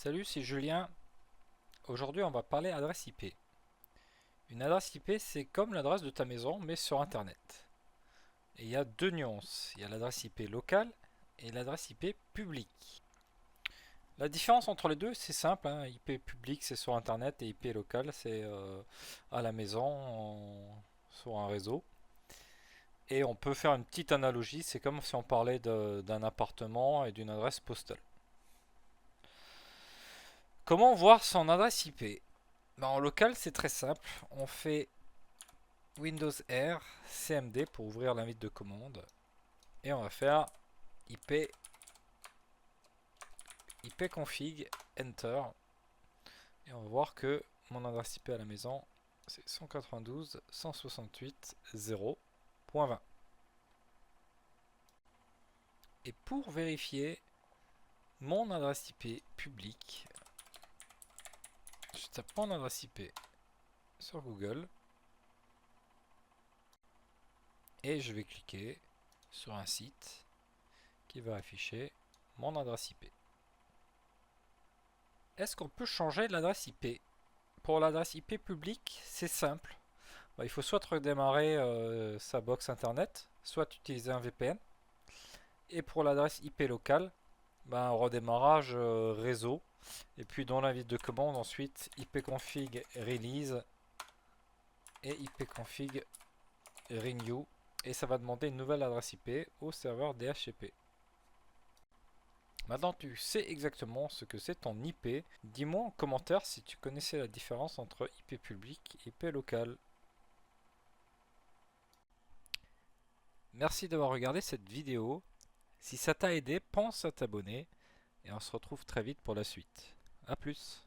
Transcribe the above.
Salut, c'est Julien. Aujourd'hui, on va parler adresse IP. Une adresse IP, c'est comme l'adresse de ta maison, mais sur Internet. Et il y a deux nuances. Il y a l'adresse IP locale et l'adresse IP publique. La différence entre les deux, c'est simple, hein. IP public, c'est sur Internet et IP local, c'est à la maison, sur un réseau. Et on peut faire une petite analogie, c'est comme si on parlait d'un appartement et d'une adresse postale. Comment voir son adresse IP? En local, c'est très simple. On fait Windows R, CMD pour ouvrir l'invite de commande. Et on va faire IP, ipconfig, Enter. Et on va voir que mon adresse IP à la maison, c'est 192.168.0.20. Et pour vérifier mon adresse IP publique, je tape mon adresse IP sur Google. Et je vais cliquer sur un site qui va afficher mon adresse IP. Est-ce qu'on peut changer l'adresse IP? Pour l'adresse IP publique, c'est simple. Il faut soit redémarrer sa box internet, soit utiliser un VPN. Et pour l'adresse IP locale, un redémarrage réseau. Et puis dans l'invite de commande, ensuite ipconfig release et ipconfig renew. Et ça va demander une nouvelle adresse IP au serveur DHCP. Maintenant, tu sais exactement ce que c'est ton IP. Dis-moi en commentaire si tu connaissais la différence entre IP public et IP local. Merci d'avoir regardé cette vidéo. Si ça t'a aidé, pense à t'abonner et on se retrouve très vite pour la suite. A plus.